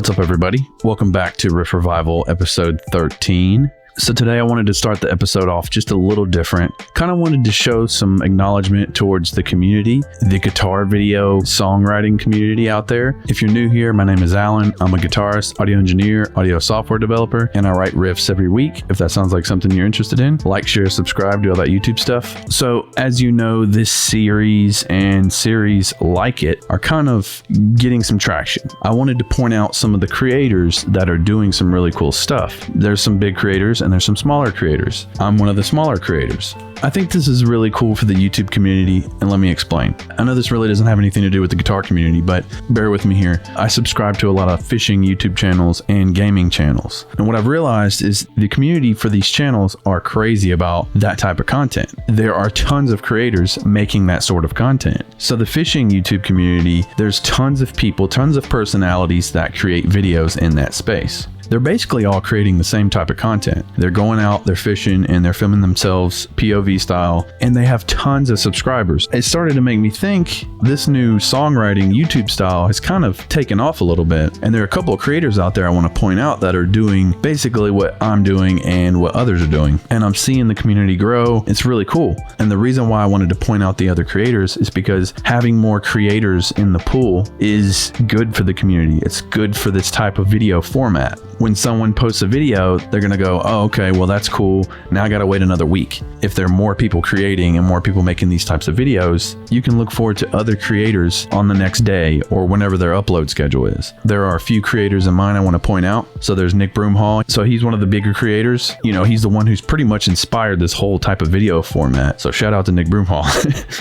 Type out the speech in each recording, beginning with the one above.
What's up, everybody? Welcome back to Riff Revival, episode 13. So today I wanted to start the episode off just a little different. Kind of wanted to show some acknowledgement towards the community, the guitar video songwriting community out there. If you're new here, my name is Alan. I'm a guitarist, audio engineer, audio software developer, and I write riffs every week. If that sounds like something you're interested in, like, share, subscribe, do all that YouTube stuff. So as you know, this series and series like it are kind of getting some traction. I wanted to point out some of the creators that are doing some really cool stuff. There's some big creators and there's some smaller creators. I'm one of the smaller creators. I think this is really cool for the YouTube community, and let me explain. I know this really doesn't have anything to do with the guitar community, but bear with me here. I subscribe to a lot of fishing YouTube channels and gaming channels. And what I've realized is the community for these channels are crazy about that type of content. There are tons of creators making that sort of content. So the fishing YouTube community, there's tons of people, tons of personalities that create videos in that space. They're basically all creating the same type of content. They're going out, they're fishing, and they're filming themselves POV style, and they have tons of subscribers. It started to make me think this new songwriting YouTube style has kind of taken off a little bit. And there are a couple of creators out there I want to point out that are doing basically what I'm doing and what others are doing. And I'm seeing the community grow. It's really cool. And the reason why I wanted to point out the other creators is because having more creators in the pool is good for the community. It's good for this type of video format. When someone posts a video, they're going to go, oh, okay, well, that's cool. Now I got to wait another week. If there are more people creating and more people making these types of videos, you can look forward to other creators on the next day or whenever their upload schedule is. There are a few creators in mind I want to point out. So there's Nick Broomhall. So he's one of the bigger creators. You know, he's the one who's pretty much inspired this whole type of video format. So shout out to Nick Broomhall.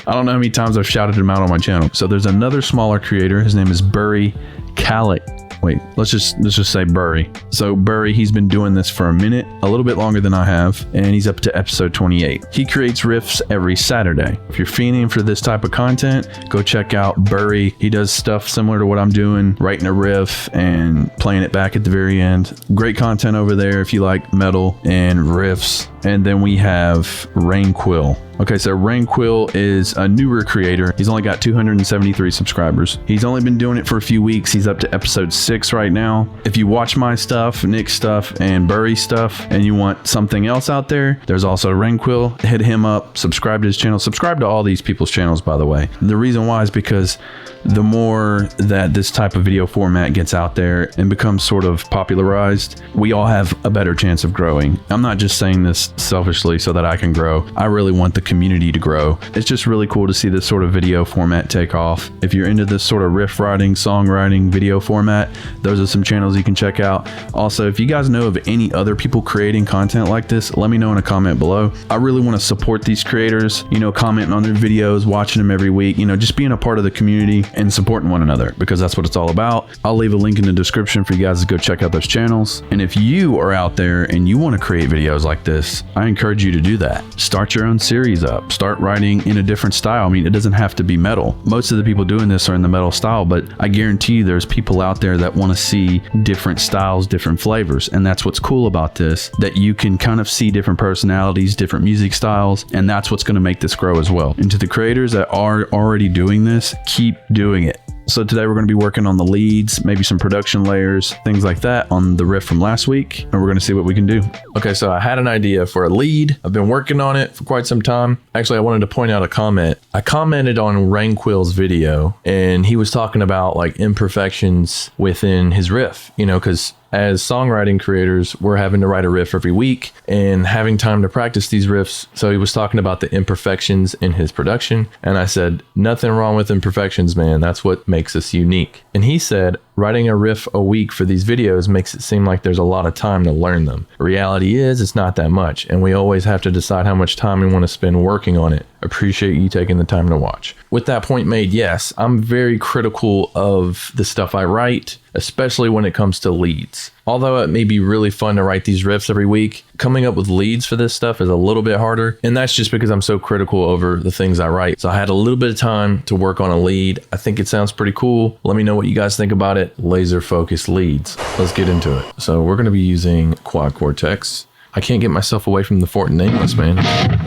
I don't know how many times I've shouted him out on my channel. So there's another smaller creator. His name is Burry Calic. Wait, let's just say Burry. So Burry, he's been doing this for a minute, a little bit longer than I have, and he's up to episode 28. He creates riffs every Saturday. If you're fiending for this type of content, go check out Burry. He does stuff similar to what I'm doing, writing a riff and playing it back at the very end. Great content over there if you like metal and riffs. And then we have Rainquill. Okay, so Rainquill is a newer creator. He's only got 273 subscribers. He's only been doing it for a few weeks. He's up to episode 6 right now. If you watch my stuff, Nick's stuff, and Burry's stuff, and you want something else out there, there's also Rainquill. Hit him up, subscribe to his channel. Subscribe to all these people's channels, by the way. The reason why is because the more that this type of video format gets out there and becomes sort of popularized, we all have a better chance of growing. I'm not just saying this selfishly so that I can grow. I really want the community to grow. It's just really cool to see this sort of video format take off. If you're into this sort of riff writing, songwriting, video format, those are some channels you can check out. Also, if you guys know of any other people creating content like this, let me know in a comment below. I really want to support these creators, you know, commenting on their videos, watching them every week, you know, just being a part of the community and supporting one another, because that's what it's all about. I'll leave a link in the description for you guys to go check out those channels. And if you are out there and you want to create videos like this, I encourage you to do that. Start your own series up. Start writing in a different style. I mean, it doesn't have to be metal. Most of the people doing this are in the metal style, but I guarantee you there's people out there that want to see different styles, different flavors. And that's what's cool about this, that you can kind of see different personalities, different music styles, and that's what's going to make this grow as well. And to the creators that are already doing this, keep doing it. So today we're going to be working on the leads, maybe some production layers, things like that on the riff from last week, and we're going to see what we can do. Okay, so I had an idea for a lead. I've been working on it for quite some time. Actually, I wanted to point out a comment. I commented on Rainquill's video, and he was talking about like imperfections within his riff, you know, because as songwriting creators, we're having to write a riff every week and having time to practice these riffs. So he was talking about the imperfections in his production. And I said, nothing wrong with imperfections, man. That's what makes us unique. And he said, writing a riff a week for these videos makes it seem like there's a lot of time to learn them. The reality is it's not that much. And we always have to decide how much time we want to spend working on it. Appreciate you taking the time to watch. With that point made, yes, I'm very critical of the stuff I write, especially when it comes to leads. Although it may be really fun to write these riffs every week, coming up with leads for this stuff is a little bit harder. And that's just because I'm so critical over the things I write. So I had a little bit of time to work on a lead. I think it sounds pretty cool. Let me know what you guys think about it. Laser focused leads. Let's get into it. So we're going to be using Quad Cortext. I can't get myself away from the Fort Nameless, man.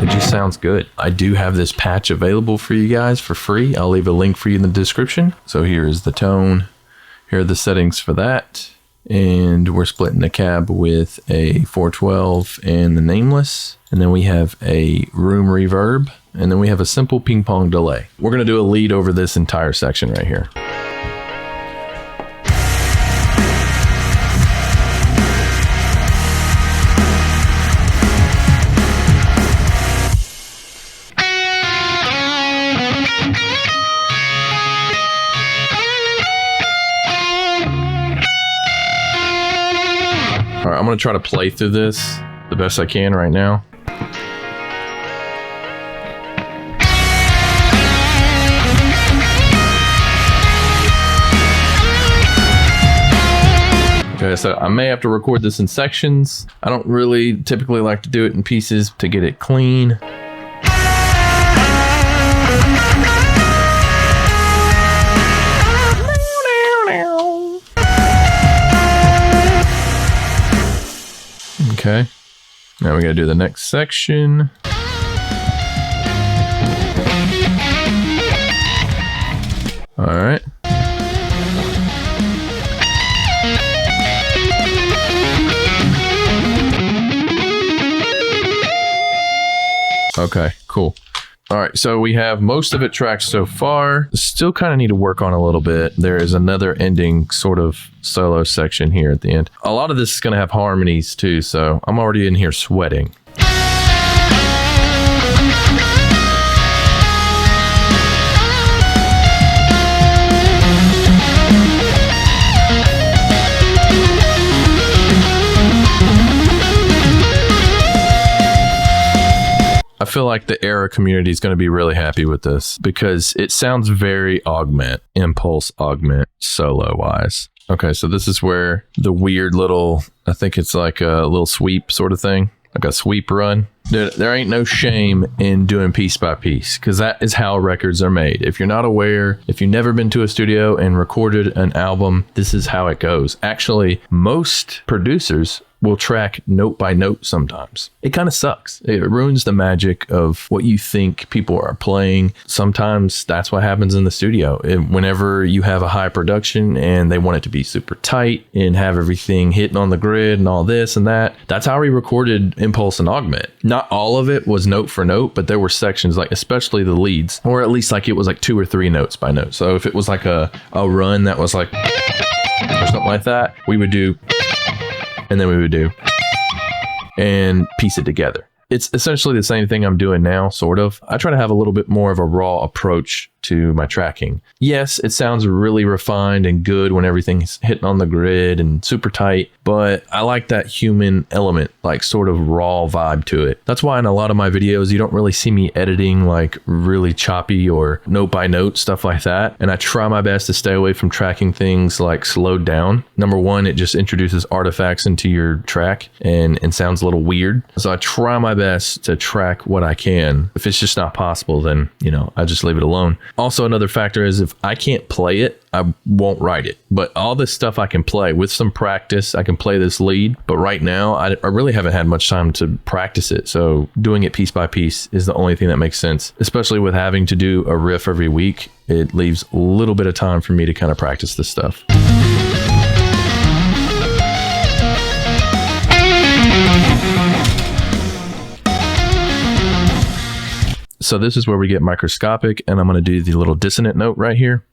It just sounds good. I do have this patch available for you guys for free. I'll leave a link for you in the description. So here is the tone. Here are the settings for that. and we're splitting the cab with a 412 and the nameless. And then we have a room reverb, and then we have a simple ping pong delay. We're going to do a lead over this entire section right here. All right, I'm going to try to play through this the best I can right now. Okay, so I may have to record this in sections. I don't really typically like to do it in pieces to get it clean. Okay, now we gotta do the next section. All right. Okay, cool. All right, so we have most of it tracked so far. Still kind of need to work on a little bit. There is another ending sort of solo section here at the end. A lot of this is going to have harmonies too, so I'm already in here sweating. I feel like the Erra community is going to be really happy with this because it sounds very impulse augment solo wise. Okay, so this is where the weird little, I think it's like a little sweep sort of thing, like a sweep run. There ain't no shame in doing piece by piece because that is how records are made. If you're not aware, if you've never been to a studio and recorded an album, this is how it goes. Actually, most producers will track note by note sometimes. It kind of sucks. It ruins the magic of what you think people are playing. Sometimes that's what happens in the studio. Whenever you have a high production and they want it to be super tight and have everything hitting on the grid and all this and that, that's how we recorded Impulse and Augment. Not all of it was note for note, but there were sections, like especially the leads, or at least like it was like 2 or 3 notes by note. So if it was like a run that was like or something like that, we would do, and then we would do and piece it together. It's essentially the same thing I'm doing now, sort of. I try to have a little bit more of a raw approach to my tracking. Yes, it sounds really refined and good when everything's hitting on the grid and super tight, but I like that human element, like sort of raw vibe to it. That's why in a lot of my videos, you don't really see me editing like really choppy or note by note, stuff like that. And I try my best to stay away from tracking things like slowed down. Number one, it just introduces artifacts into your track and sounds a little weird. So I try my best to track what I can. If it's just not possible, then, you know, I just leave it alone. Also, another factor is if I can't play it, I won't write it. But all this stuff I can play with some practice. I can play this lead, but right now I really haven't had much time to practice it. So doing it piece by piece is the only thing that makes sense, especially with having to do a riff every week. It leaves a little bit of time for me to kind of practice this stuff. So this is where we get microscopic, and I'm going to do the little dissonant note right here.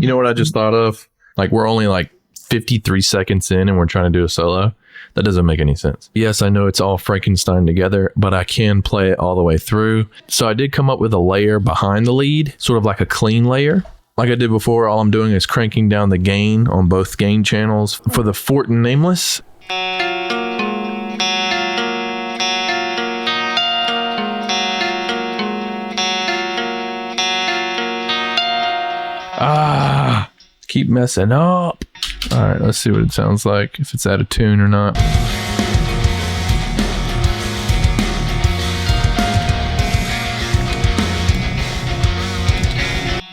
You know what I just thought of? Like, we're only like 53 seconds in and we're trying to do a solo. That doesn't make any sense. Yes, I know it's all Frankenstein together, but I can play it all the way through. So I did come up with a layer behind the lead, sort of like a clean layer. Like I did before, all I'm doing is cranking down the gain on both gain channels. For the Fort and Nameless, keep messing up. All right, let's see what it sounds like, if it's out of tune or not.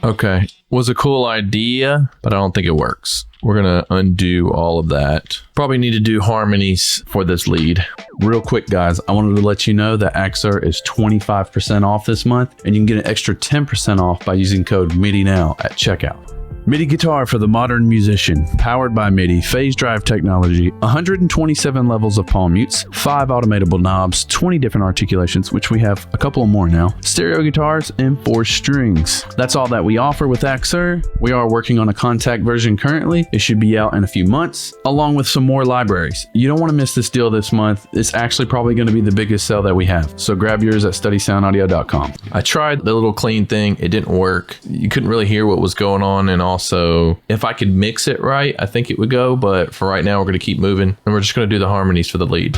Okay, was a cool idea, but I don't think it works. We're gonna undo all of that. Probably need to do harmonies for this lead. Real quick, guys, I wanted to let you know that Axure is 25% off this month, and you can get an extra 10% off by using code MIDI now at checkout. MIDI guitar for the modern musician, powered by Midi, phase drive technology, 127 levels of palm mutes, 5 automatable knobs, 20 different articulations, which we have a couple more now, stereo guitars, and 4 strings. That's all that we offer with Axure. We are working on a Contact version currently. It should be out in a few months, along with some more libraries. You don't want to miss this deal this month. It's actually probably going to be the biggest sale that we have. So grab yours at StudySoundAudio.com. I tried the little clean thing. It didn't work. You couldn't really hear what was going on, and also if I could mix it right, I think it would go, but for right now we're going to keep moving and we're just going to do the harmonies for the lead.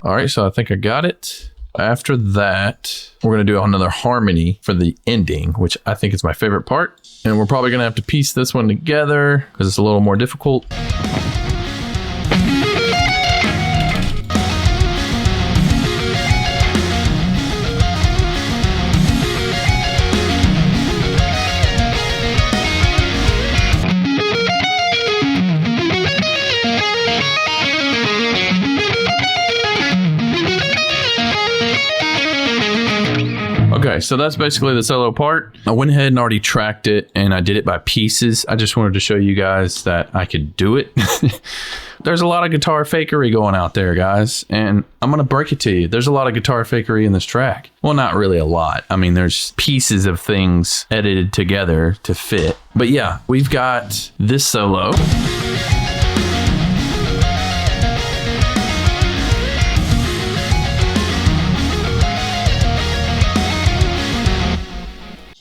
All right, so I think I got it. After that, we're going to do another harmony for the ending, which I think is my favorite part. And we're probably going to have to piece this one together because it's a little more difficult. Okay, so that's basically the solo part. I went ahead and already tracked it, and I did it by pieces. I just wanted to show you guys that I could do it. There's a lot of guitar fakery going out there, guys, and I'm going to break it to you. There's a lot of guitar fakery in this track. Well, not really a lot. I mean, there's pieces of things edited together to fit. But yeah, we've got this solo.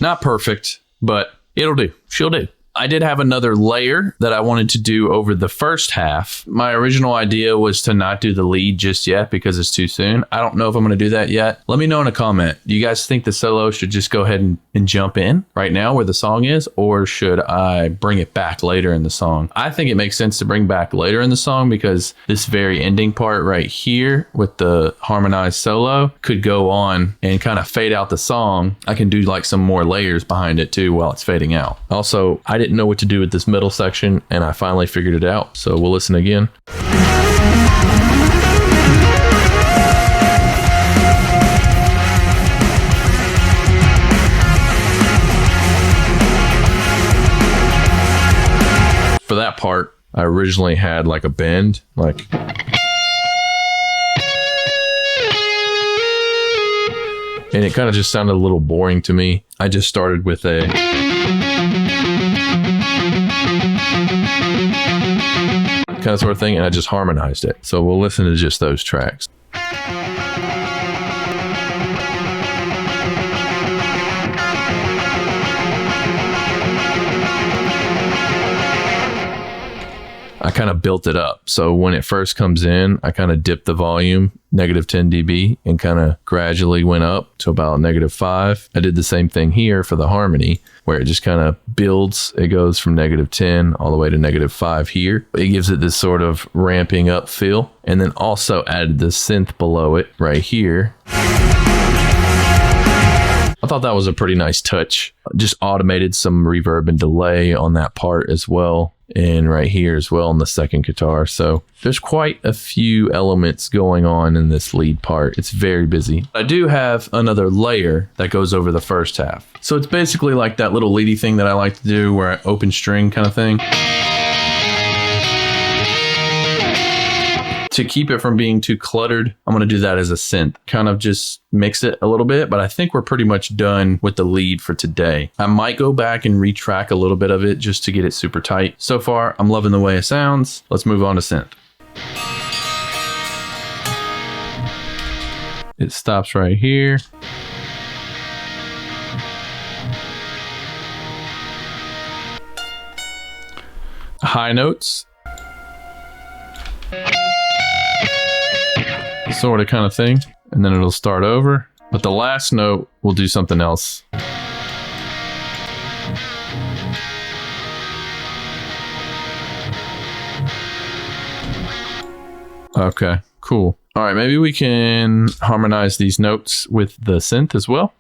Not perfect, but it'll do. She'll do. I did have another layer that I wanted to do over the first half. My original idea was to not do the lead just yet because it's too soon. I don't know if I'm going to do that yet. Let me know in a comment. Do you guys think the solo should just go ahead and jump in right now where the song is, or should I bring it back later in the song? I think it makes sense to bring back later in the song because this very ending part right here with the harmonized solo could go on and kind of fade out the song. I can do like some more layers behind it too while it's fading out. Also, I didn't know what to do with this middle section, and I finally figured it out. So we'll listen again. For that part, I originally had like a bend, like. And it kind of just sounded a little boring to me. I just started with a. Kind of sort of thing, and I just harmonized it. So we'll listen to just those tracks. I kind of built it up. So when it first comes in, I kind of dipped the volume, -10 dB, and kind of gradually went up to about -5. I did the same thing here for the harmony, where it just kind of builds. It goes from -10 all the way to -5 here. It gives it this sort of ramping up feel. And then also added the synth below it right here. I thought that was a pretty nice touch. Just automated some reverb and delay on that part as well. And right here as well on the second guitar. So there's quite a few elements going on in this lead part. It's very busy. I do have another layer that goes over the first half. So it's basically like that little leady thing that I like to do where I open string kind of thing. To keep it from being too cluttered, I'm going to do that as a synth. Kind of just mix it a little bit, but I think we're pretty much done with the lead for today. I might go back and retrack a little bit of it just to get it super tight. So far, I'm loving the way it sounds. Let's move on to synth. It stops right here. High notes. Sort of kind of thing, and then it'll start over, but the last note will do something else. Okay, cool. All right, maybe we can harmonize these notes with the synth as well.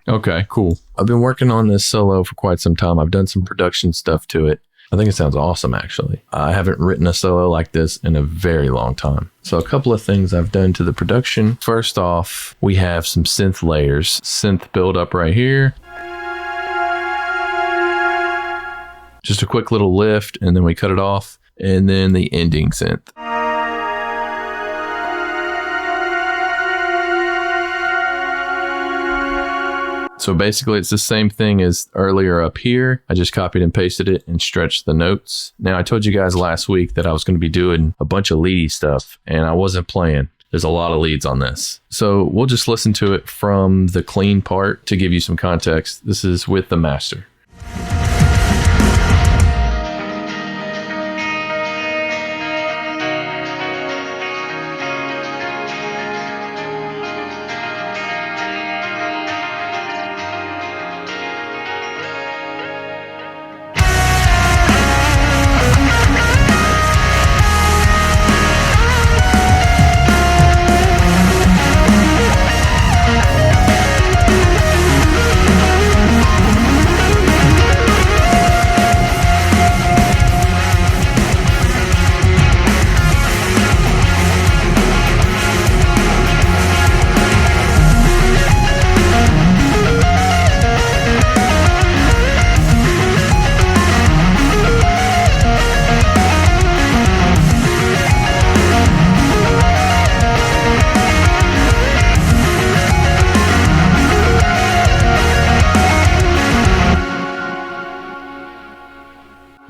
Okay, cool. I've been working on this solo for quite some time. I've done some production stuff to it. I think it sounds awesome, actually. I haven't written a solo like this in a very long time. So a couple of things I've done to the production. First off, we have some synth layers. Synth build up right here. Just a quick little lift, and then we cut it off. And then the ending synth. So basically it's the same thing as earlier up here. I just copied and pasted it and stretched the notes. Now I told you guys last week that I was going to be doing a bunch of leady stuff and I wasn't playing. There's a lot of leads on this. So we'll just listen to it from the clean part to give you some context. This is with the master.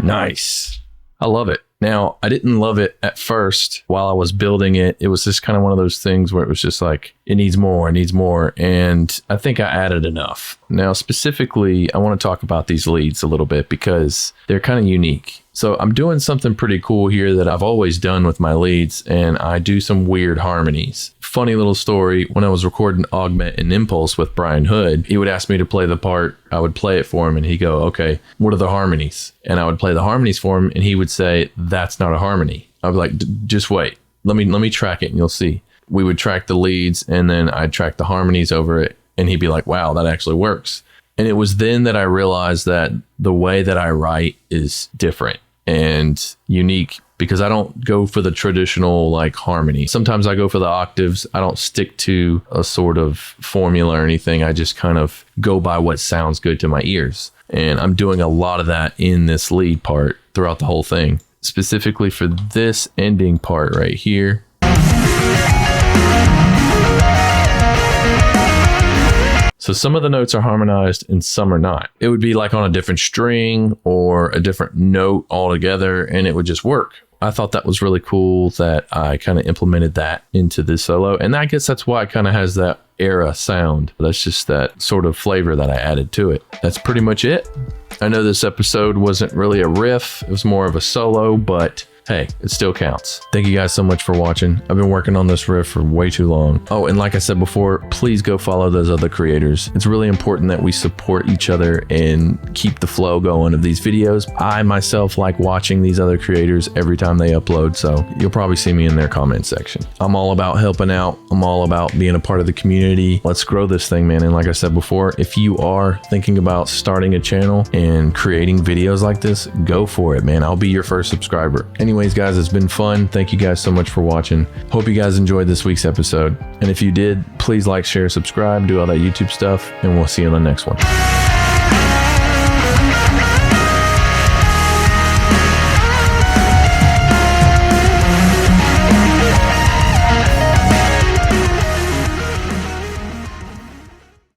Nice. I love it. Now, I didn't love it at first while I was building it. It was just kind of one of those things where it was just like, it needs more, it needs more. And I think I added enough. Now, specifically, I want to talk about these leads a little bit because they're kind of unique. So I'm doing something pretty cool here that I've always done with my leads, and I do some weird harmonies. Funny little story, when I was recording Augment and Impulse with Brian Hood, he would ask me to play the part, I would play it for him, and he'd go, okay, what are the harmonies? And I would play the harmonies for him, and he would say, that's not a harmony. I'd be like, just wait, let me track it and you'll see. We would track the leads, and then I'd track the harmonies over it, and he'd be like, wow, that actually works. And it was then that I realized that the way that I write is different and unique because I don't go for the traditional like harmony. Sometimes I go for the octaves. I don't stick to a sort of formula or anything. I just kind of go by what sounds good to my ears. And I'm doing a lot of that in this lead part throughout the whole thing. Specifically for this ending part right here. So some of the notes are harmonized and some are not. It would be like on a different string or a different note altogether, and it would just work. I thought that was really cool that I kind of implemented that into this solo. And I guess that's why it kind of has that Erra sound. That's just that sort of flavor that I added to it. That's pretty much it. I know this episode wasn't really a riff. It was more of a solo, but hey, it still counts. Thank you guys so much for watching. I've been working on this riff for way too long. Oh, and like I said before, please go follow those other creators. It's really important that we support each other and keep the flow going of these videos. I myself like watching these other creators every time they upload, so you'll probably see me in their comment section. I'm all about helping out. I'm all about being a part of the community. Let's grow this thing, man. And like I said before, if you are thinking about starting a channel and creating videos like this, go for it, man. I'll be your first subscriber. Anyways, guys, it's been fun. Thank you guys so much for watching. Hope you guys enjoyed this week's episode. And if you did, please like, share, subscribe, do all that YouTube stuff, and we'll see you in the next one.